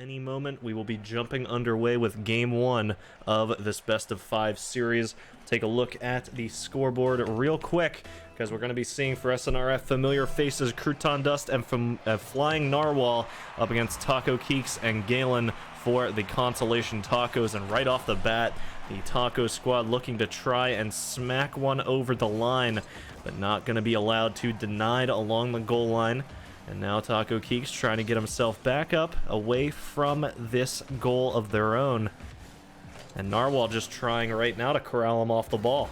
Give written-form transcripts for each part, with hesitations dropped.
any moment, we will be jumping underway with Game 1 of this best-of-5 series. Take a look at the scoreboard real quick, because we're going to be seeing for SNRF familiar faces Crouton Dust and Flying Narwhal up against Taco Keeks and Galen for the Consolation Tacos. And right off the bat, the Taco squad looking to try and smack one over the line, but not going to be allowed to, denied along the goal line. And now Taco Keeks trying to get himself back up away from this goal of their own. And Narwhal just trying right now to corral him off the ball.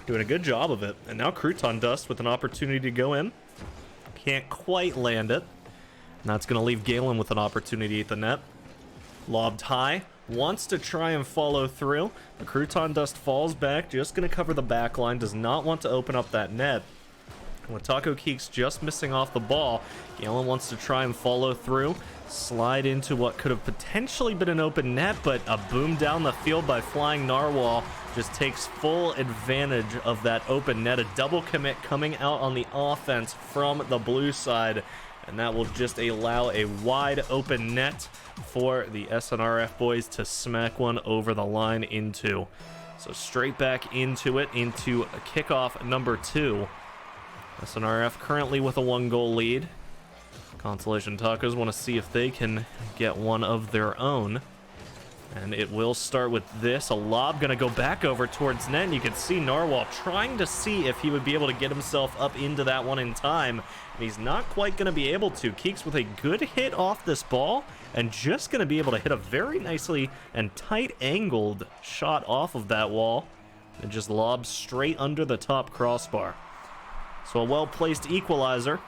Doing a good job of it. And now Crouton Dust with an opportunity to go in. Can't quite land it. And that's going to leave Galen with an opportunity at the net. Lobbed high. Wants to try and follow through. The Crouton Dust falls back. Just going to cover the back line. Does not want to open up that net. With Taco Keeks just missing off the ball, Galen wants to try and follow through, slide into what could have potentially been an open net, but a boom down the field by Flying Narwhal just takes full advantage of that open net. A double commit coming out on the offense from the blue side, and that will just allow a wide open net for the SNRF boys to smack one over the line into. So straight back into it, into kickoff number 2. SNRF currently with a 1-goal lead. Consolation Tacos want to see if they can get one of their own. And it will start with this. A lob going to go back over towards net. And you can see Narwhal trying to see if he would be able to get himself up into that one in time. And he's not quite going to be able to. Keeks with a good hit off this ball. And just going to be able to hit a very nicely and tight angled shot off of that wall. And just lobs straight under the top crossbar. So a well-placed equalizer.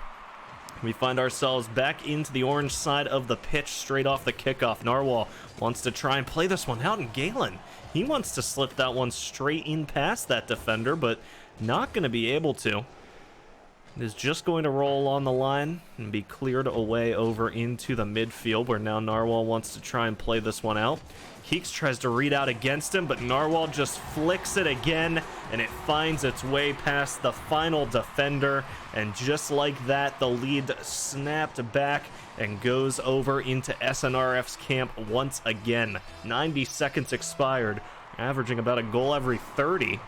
We find ourselves back into the orange side of the pitch straight off the kickoff. Narwhal wants to try and play this one out, and Galen, he wants to slip that one straight in past that defender, but not going to be able to. It is just going to roll on the line and be cleared away over into the midfield, where now Narwhal wants to try and play this one out. Keeks tries to read out against him, but Narwhal just flicks it again, and it finds its way past the final defender. And just like that, the lead snapped back and goes over into SNRF's camp once again. 90 seconds expired, averaging about a goal every 30.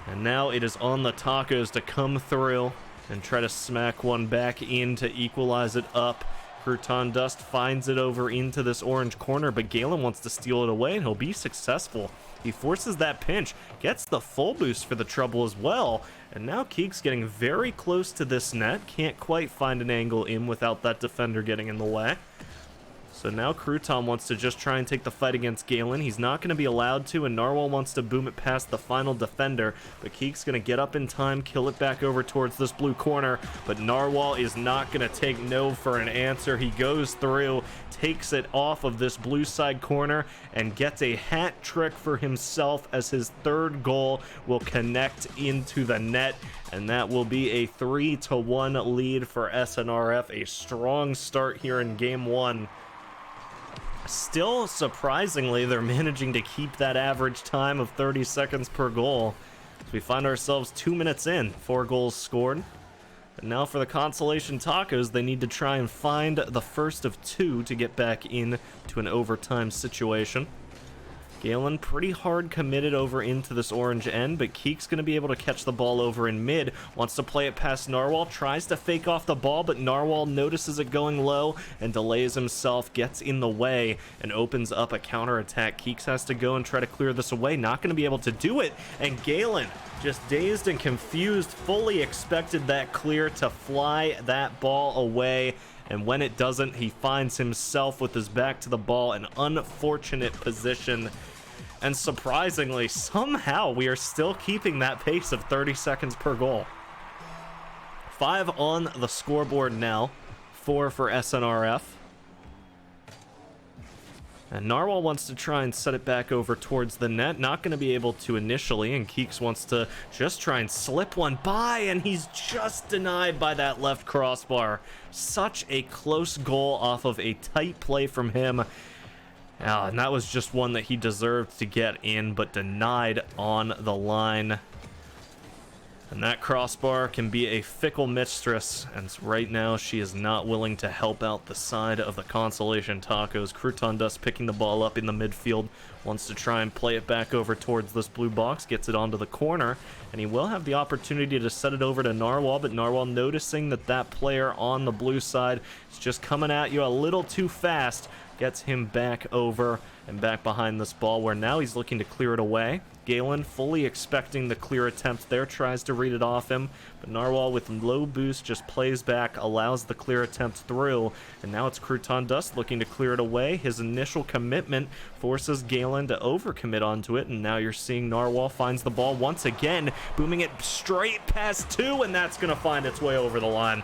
And now it is on the Tacos to come through and try to smack one back in to equalize it up. Crouton Dust finds it over into this orange corner, but Galen wants to steal it away, and he'll be successful. He forces that pinch, gets the full boost for the trouble as well, and now Keeks getting very close to this net. Can't quite find an angle in without that defender getting in the way. So now Crouton wants to just try and take the fight against Galen. He's not going to be allowed to, and Narwhal wants to boom it past the final defender. But Keeks going to get up in time, kill it back over towards this blue corner. But Narwhal is not going to take no for an answer. He goes through, takes it off of this blue side corner, and gets a hat trick for himself as his 3rd goal will connect into the net. And that will be a 3-1 lead for SNRF. A strong start here in Game 1. Still, surprisingly, they're managing to keep that average time of 30 seconds per goal. So we find ourselves 2 minutes in, 4 goals scored. And now for the Consolation Tacos, they need to try and find the first of 2 to get back in to an overtime situation. Galen pretty hard committed over into this orange end, but Keeks going to be able to catch the ball over in mid. Wants to play it past Narwhal, tries to fake off the ball, but Narwhal notices it going low and delays himself, gets in the way, and opens up a counterattack. Keeks has to go and try to clear this away. Not going to be able to do it, and Galen, just dazed and confused, fully expected that clear to fly that ball away. And when it doesn't, he finds himself with his back to the ball, an unfortunate position. And surprisingly, somehow we are still keeping that pace of 30 seconds per goal. 5 on the scoreboard now, 4 for SNRF. And Narwhal wants to try and set it back over towards the net. Not going to be able to initially, and Keeks wants to just try and slip one by, and he's just denied by that left crossbar. Such a close goal off of a tight play from him. And that was just one that he deserved to get in, but denied on the line. And that crossbar can be a fickle mistress, and right now she is not willing to help out the side of the Consolation Tacos. Crouton Dust picking the ball up in the midfield, wants to try and play it back over towards this blue box, gets it onto the corner, and he will have the opportunity to set it over to Narwhal, but Narwhal, noticing that that player on the blue side is just coming at you a little too fast, gets him back over and back behind this ball, where now he's looking to clear it away. Galen, fully expecting the clear attempt there, tries to read it off him, but Narwhal with low boost just plays back, allows the clear attempt through, and now it's Crouton Dust looking to clear it away. His initial commitment forces Galen to overcommit onto it, and now you're seeing Narwhal finds the ball once again, booming it straight past two, and that's going to find its way over the line.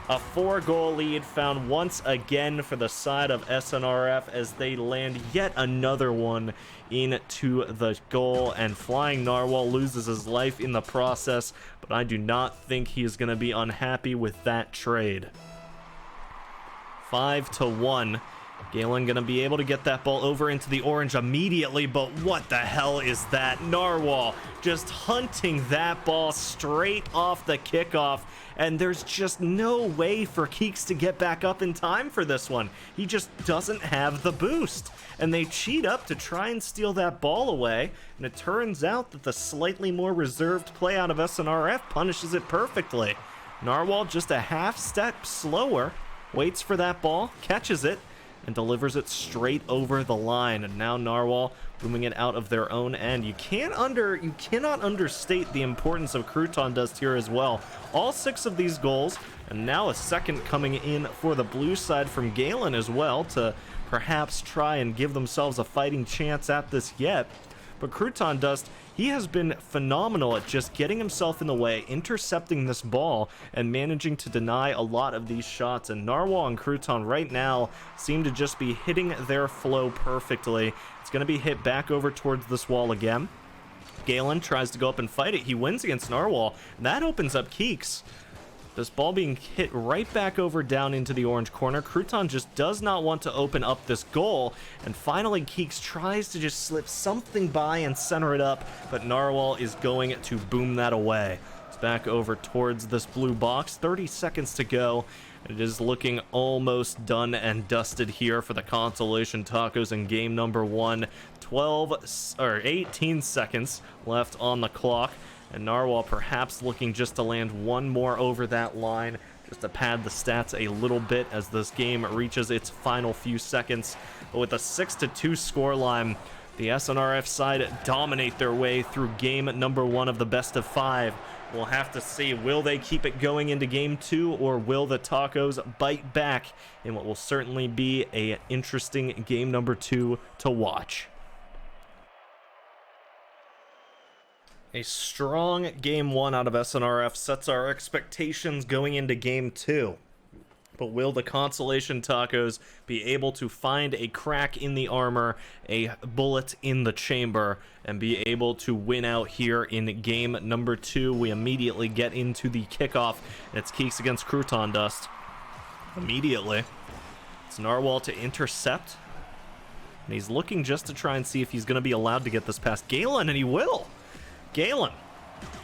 A 4-goal lead found once again for the side of SNRF as they land yet another one into the goal, and Flying Narwhal loses his life in the process, but I do not think he is going to be unhappy with that trade. 5-1. Galen going to be able to get that ball over into the orange immediately, but what the hell is that? Narwhal just hunting that ball straight off the kickoff, and there's just no way for Keeks to get back up in time for this one. He just doesn't have the boost, and they cheat up to try and steal that ball away, and it turns out that the slightly more reserved play out of SNRF punishes it perfectly. Narwhal just a half step slower, waits for that ball, catches it, and delivers it straight over the line. And now Narwhal booming it out of their own end. You cannot understate the importance of Crouton Dust here as well. All 6 of these goals, and now a second coming in for the blue side from Galen as well, to perhaps try and give themselves a fighting chance at this yet. But Crouton Dust, he has been phenomenal at just getting himself in the way, intercepting this ball, and managing to deny a lot of these shots. And Narwhal and Crouton right now seem to just be hitting their flow perfectly. It's going to be hit back over towards this wall again. Galen tries to go up and fight it. He wins against Narwhal, and that opens up Keeks. This ball being hit right back over down into the orange corner. Crouton just does not want to open up this goal, and finally Keeks tries to just slip something by and center it up, but Narwhal is going to boom that away. It's back over towards this blue box, 30 seconds to go. It is looking almost done and dusted here for the Consolation Tacos in game number 1. 18 seconds left on the clock. And Narwhal perhaps looking just to land one more over that line, just to pad the stats a little bit as this game reaches its final few seconds. But with a 6-2 scoreline, the SNRF side dominate their way through game number 1 of the best of 5. We'll have to see, will they keep it going into game 2, or will the Tacos bite back in what will certainly be an interesting game number 2 to watch. A strong game 1 out of SNRF sets our expectations going into game 2. But will the Consolation Tacos be able to find a crack in the armor, a bullet in the chamber, and be able to win out here in game number 2? We immediately get into the kickoff, and it's Keeks against Crouton Dust. Immediately, it's Narwhal to intercept, and he's looking just to try and see if he's going to be allowed to get this past Galen, and he will. Galen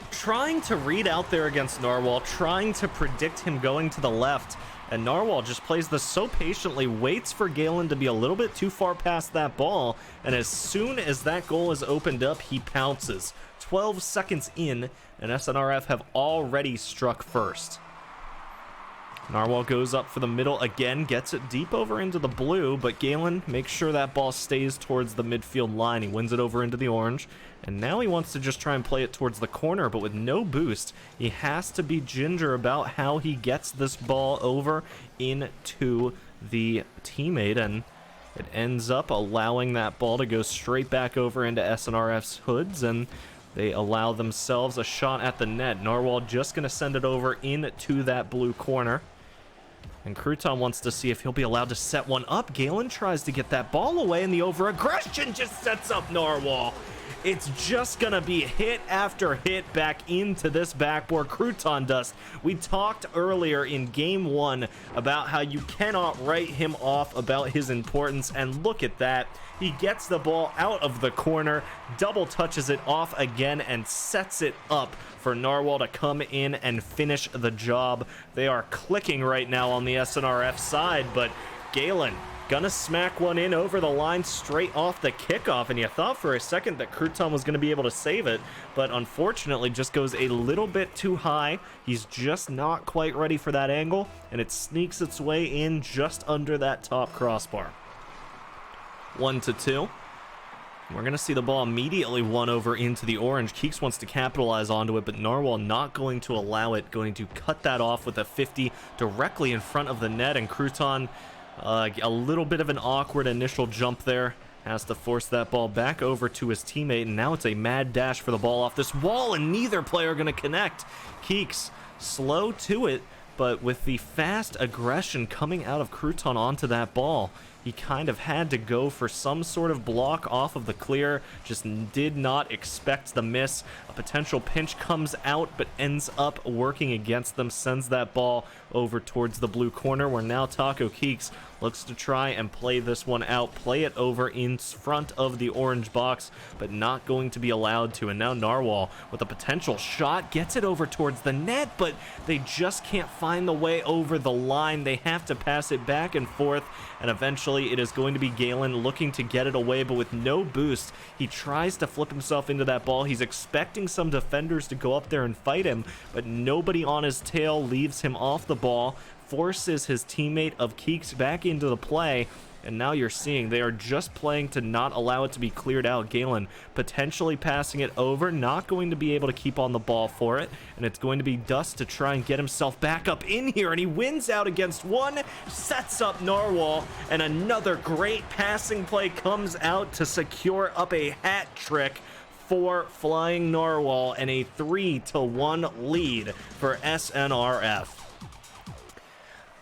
trying to read out there against Narwhal, trying to predict him going to the left, and Narwhal just plays this so patiently, waits for Galen to be a little bit too far past that ball, and as soon as that goal is opened up, he pounces. 12 seconds in, and SNRF have already struck first. Narwhal goes up for the middle again, gets it deep over into the blue, but Galen makes sure that ball stays towards the midfield line. He wins it over into the orange, and now he wants to just try and play it towards the corner, but with no boost, he has to be ginger about how he gets this ball over into the teammate, and it ends up allowing that ball to go straight back over into SNRF's hoods, and they allow themselves a shot at the net. Narwhal just going to send it over into that blue corner. And Crouton wants to see if he'll be allowed to set one up. Galen tries to get that ball away, and the over-aggression just sets up Narwhal. it's just gonna be hit after hit back into this backboard. Crouton Dust, we talked earlier in game one about how you cannot write him off about his importance, and look at that. He gets the ball out of the corner, double touches it off again, and sets it up for Narwhal to come in and finish the job. They are clicking right now on the SNRF side, but Galen gonna smack one in over the line straight off the kickoff, and you thought for a second that Crouton was gonna be able to save it, but unfortunately just goes a little bit too high. He's just not quite ready for that angle, and it sneaks its way in just under that top crossbar. 1-2. We're going to see the ball immediately won over into the orange. Keeks wants to capitalize onto it, but Narwhal not going to allow it, going to cut that off with a 50 directly in front of the net, and Crouton, a little bit of an awkward initial jump there, has to force that ball back over to his teammate, and now it's a mad dash for the ball off this wall, and neither player going to connect. Keeks slow to it, but with the fast aggression coming out of Crouton onto that ball, he kind of had to go for some sort of block off of the clear, just did not expect the miss. A potential pinch comes out, but ends up working against them, sends that ball over towards the blue corner, where now Taco Keeks looks to try and play this one out, play it over in front of the orange box, but not going to be allowed to. And now Narwhal, with a potential shot, gets it over towards the net, but they just can't find the way over the line. They have to pass it back and forth, and eventually it is going to be Galen looking to get it away, but with no boost. He tries to flip himself into that ball. He's expecting some defenders to go up there and fight him, but nobody on his tail, leaves him off the ball, forces his teammate of Keeks back into the play, and now you're seeing they are just playing to not allow it to be cleared out. Galen potentially passing it over, not going to be able to keep on the ball for it, and it's going to be Dust to try and get himself back up in here, and he wins out against one, sets up Narwhal, and another great passing play comes out to secure up a hat trick for Flying Narwhal, and a 3-1 lead for SNRF.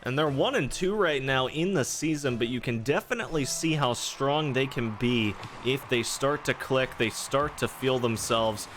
And they're 1-2 right now in the season, but you can definitely see how strong they can be if they start to click, they start to feel themselves,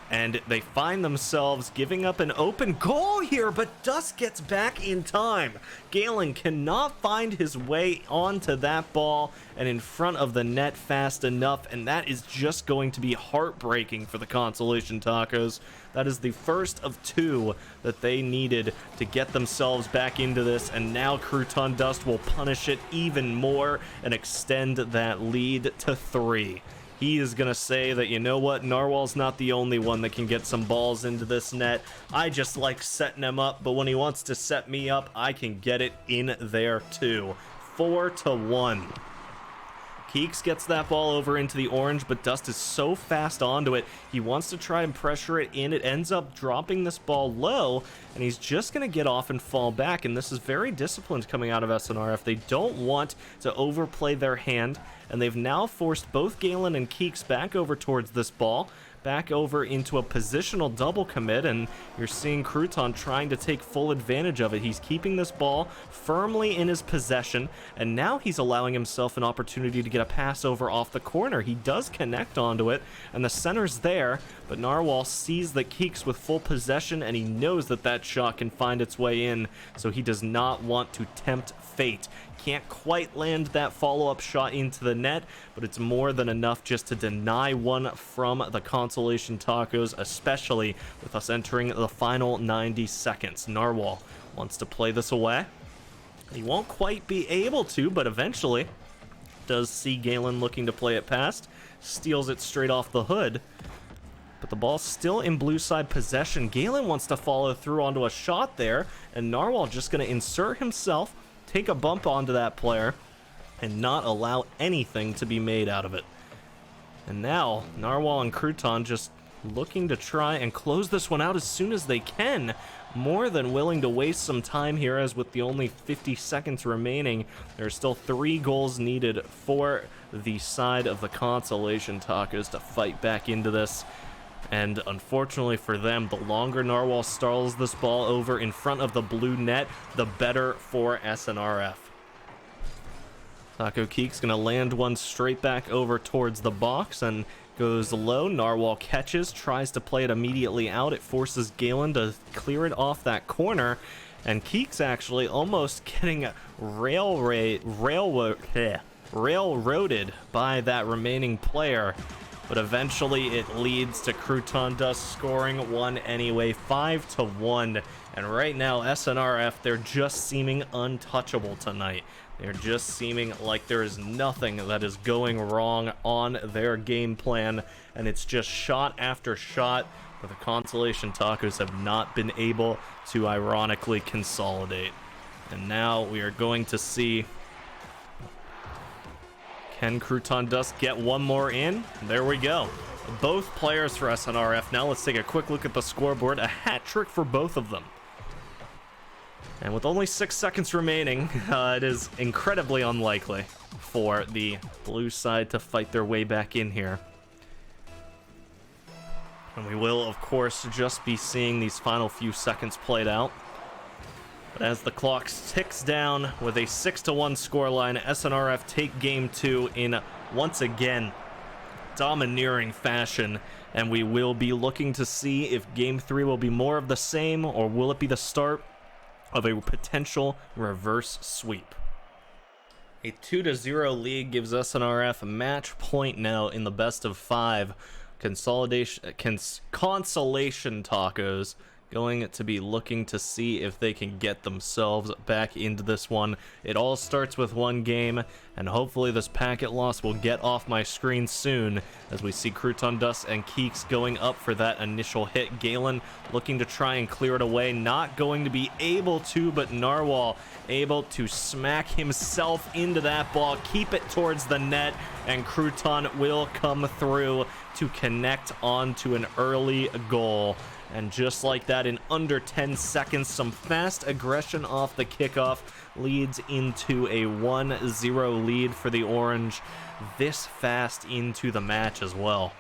and they find themselves giving up an open goal here, but Dust gets back in time. Galen cannot find his way onto that ball and in front of the net fast enough, and that is just going to be heartbreaking for the Consolation Tacos. That is the first of two that they needed to get themselves back into this, and now Crouton Dust will punish it even more and extend that lead to 3. He is going to say that, you know what, Narwhal's not the only one that can get some balls into this net. I just like setting him up, but when he wants to set me up, I can get it in there too. 4-1. Keeks gets that ball over into the orange, but Dust is so fast onto it. He wants to try and pressure it in. It ends up dropping this ball low, and he's just going to get off and fall back, and this is very disciplined coming out of SNRF. They don't want to overplay their hand, and they've now forced both Galen and Keeks back over towards this ball, back over into a positional double commit, and you're seeing Crouton trying to take full advantage of it. He's keeping this ball firmly in his possession, and now he's allowing himself an opportunity to get a pass over off the corner. He does connect onto it, and the center's there, but Narwhal sees that Keeks with full possession, and he knows that that shot can find its way in, so he does not want to tempt fate. Can't quite land that follow-up shot into the net, but it's more than enough just to deny one from the Consolation Tacos, especially with us entering the final 90 seconds. Narwhal wants to play this away. He won't quite be able to, but eventually does see Galen looking to play it past, steals it straight off the hood, but the ball's still in blue side possession. Galen wants to follow through onto a shot there, and Narwhal just going to insert himself, take a bump onto that player, and not allow anything to be made out of it. And now, Narwhal and Crouton just looking to try and close this one out as soon as they can. More than willing to waste some time here, as with the only 50 seconds remaining, there are still 3 goals needed for the side of the Consolation Tacos to fight back into this. And unfortunately for them, the longer Narwhal stalls this ball over in front of the blue net, the better for SNRF. Taco Keeks going to land one straight back over towards the box, and Goes low, Narwhal catches, tries to play it immediately out. It forces Galen to clear it off that corner, and Keeks actually almost getting railroaded by that remaining player. But eventually it leads to Crouton Dust scoring one anyway, 5-1. And right now, SNRF, they're just seeming untouchable tonight. They're just seeming like there is nothing that is going wrong on their game plan, and it's just shot after shot, but the Consolation Tacos have not been able to ironically consolidate. And now we are going to see, can Crouton Dust get one more in? There we go. Both players for SNRF. Now let's take a quick look at the scoreboard. A hat trick for both of them. And with only 6 seconds remaining, it is incredibly unlikely for the blue side to fight their way back in here. And we will, of course, just be seeing these final few seconds played out. But as the clock ticks down with a 6-1 scoreline, SNRF take game 2 in, once again, domineering fashion. And we will be looking to see if game 3 will be more of the same, or will it be the start of a potential reverse sweep. A 2-0 lead gives SNRF a match point now in the best of 5. Consolation Tacos going to be looking to see if they can get themselves back into this one. It all starts with one game, and hopefully this packet loss will get off my screen soon as we see Crouton Dust and Keeks going up for that initial hit. Galen looking to try and clear it away, not going to be able to, but Narwhal able to smack himself into that ball, keep it towards the net, and Crouton will come through to connect onto an early goal. And just like that, in under 10 seconds, some fast aggression off the kickoff leads into a 1-0 lead for the Orange, this fast into the match as well.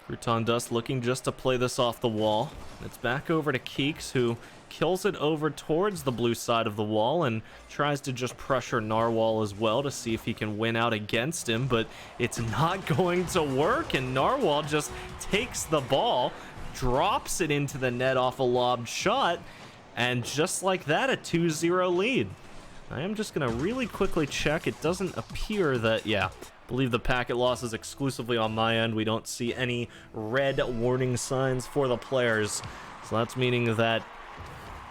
Crouton Dust looking just to play this off the wall. It's back over to Keeks, who kills it over towards the blue side of the wall and tries to just pressure Narwhal as well to see if he can win out against him, but it's not going to work, and Narwhal just takes the ball, drops it into the net off a lobbed shot, and just like that, a 2-0 lead. I am just going to really quickly check. It doesn't appear that, I believe the packet loss is exclusively on my end. We don't see any red warning signs for the players, so that's meaning that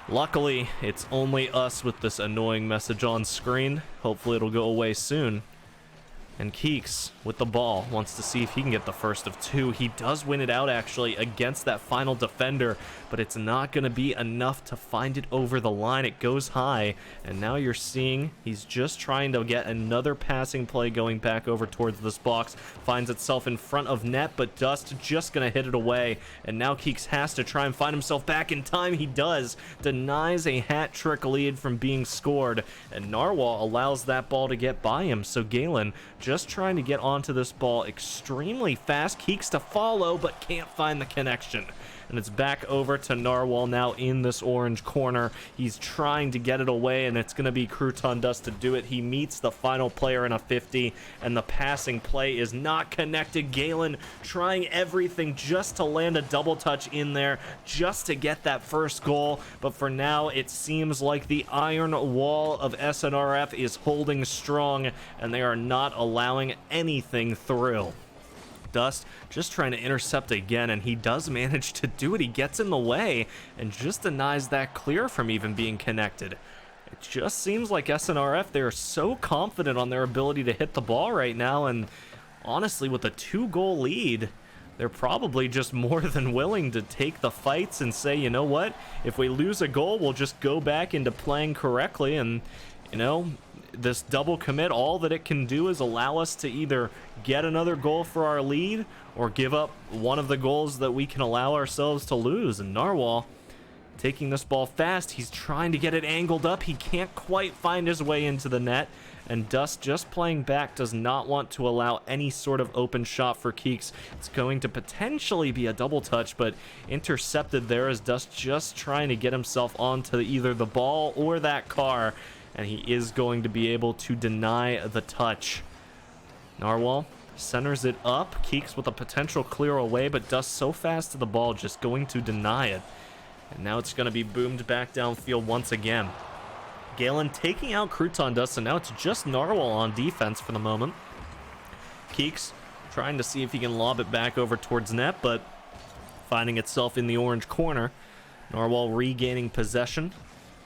luckily, it's only us with this annoying message on screen. Hopefully it'll go away soon. And Keeks, with the ball, wants to see if he can get the first of 2. He does win it out, actually, against that final defender, but it's not going to be enough to find it over the line. It goes high, and now you're seeing he's just trying to get another passing play going back over towards this box. Finds itself in front of net, but Dust just going to hit it away, and now Keeks has to try and find himself back in time. He does. Denies a hat-trick lead from being scored, and Narwhal allows that ball to get by him, so Galen just trying to get onto this ball extremely fast. Keeks to follow, but can't find the connection. And it's back over to Narwhal now in this orange corner. He's trying to get it away, and it's going to be Crouton Dust to do it. He meets the final player in a 50, and the passing play is not connected. Galen trying everything just to land a double touch in there, just to get that first goal. But for now, it seems like the iron wall of SNRF is holding strong, and they are not allowing anything through. Dust just trying to intercept again, and he does manage to do it. He gets in the way and just denies that clear from even being connected. It just seems like SNRF, they're so confident on their ability to hit the ball right now, and honestly, with a 2-goal lead, they're probably just more than willing to take the fights and say, you know what, if we lose a goal, we'll just go back into playing correctly. And you know, this double commit, all that it can do is allow us to either get another goal for our lead or give up one of the goals that we can allow ourselves to lose. And Narwhal taking this ball fast, he's trying to get it angled up. He can't quite find his way into the net, and Dust just playing back does not want to allow any sort of open shot for Keeks. It's going to potentially be a double touch, but intercepted there as Dust just trying to get himself onto either the ball or that car, and he is going to be able to deny the touch. Narwhal centers it up. Keeks with a potential clear away, but does so fast to the ball, just going to deny it. And now it's going to be boomed back downfield once again. Galen taking out Crouton Dust, and now it's just Narwhal on defense for the moment. Keeks trying to see if he can lob it back over towards net, but finding itself in the orange corner. Narwhal regaining possession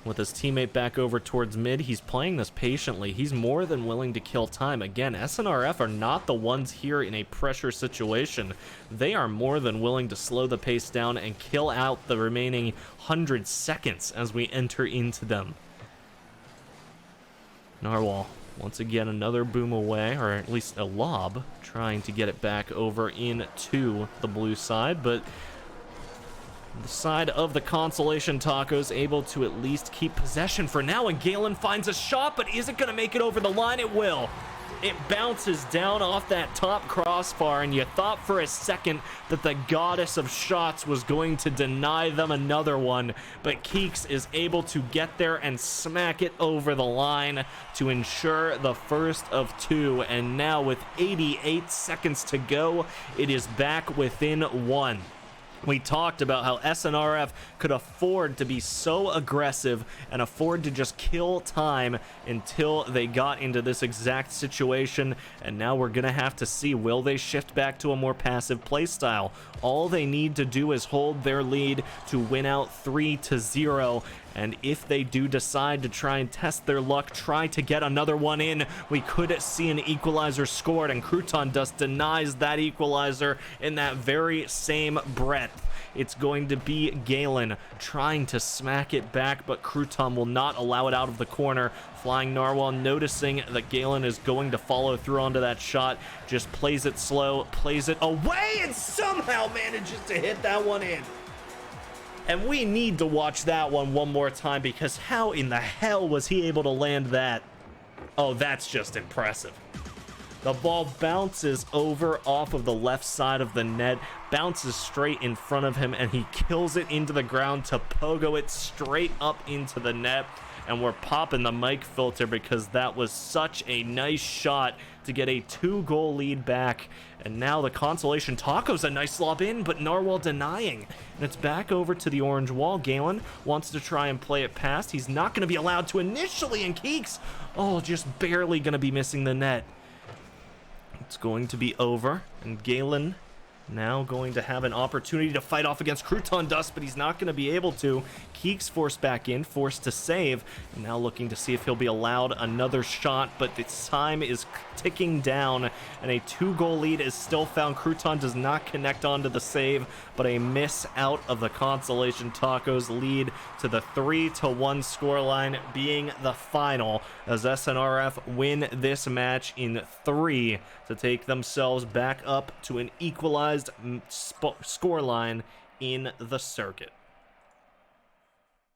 with his teammate back over towards mid. He's playing this patiently. He's more than willing to kill time. Again, SNRF are not the ones here in a pressure situation. They are more than willing to slow the pace down and kill out the remaining 100 seconds as we enter into them. Narwhal, once again, another boom away, or at least a lob, trying to get it back over into the blue side, but the side of the Consolation Tacos able to at least keep possession for now, and Galen finds a shot, but is it going to make it over the line? It will. It bounces down off that top crossbar, and you thought for a second that the goddess of shots was going to deny them another one, but Keeks is able to get there and smack it over the line to ensure the first of two, and now with 88 seconds to go, it is back within one. We talked about how SNRF could afford to be so aggressive and afford to just kill time until they got into this exact situation, and now we're gonna have to see, will they shift back to a more passive playstyle? All they need to do is hold their lead to win out 3-0, and if they do decide to try and test their luck, try to get another one in, we could see an equalizer scored, and Crouton Dust denies that equalizer in that very same breath. It's going to be Galen trying to smack it back, but Crouton will not allow it out of the corner. Flying Narwhal, noticing that Galen is going to follow through onto that shot, just plays it slow, plays it away, and somehow manages to hit that one in. And we need to watch that one more time, because how in the hell was he able to land that? Oh, that's just impressive. The ball bounces over off of the left side of the net, bounces straight in front of him, and he kills it into the ground to pogo it straight up into the net. And we're popping the mic filter because that was such a nice shot to get a 2-goal lead back. And now the Consolation Tacos, a nice lob in, but Narwhal denying. And it's back over to the orange wall. Galen wants to try and play it past. He's not going to be allowed to initially, and Keeks, oh, just barely going to be missing the net. It's going to be over, and Galen now going to have an opportunity to fight off against Crouton Dust, but he's not going to be able to. Keeks forced back in, forced to save, and now looking to see if he'll be allowed another shot, but this time is ticking down, and a 2-goal lead is still found. Crouton does not connect onto the save, but a miss out of the Consolation Tacos lead to the 3-1 scoreline being the final, as SNRF win this match in 3 to take themselves back up to an equalized scoreline in the circuit.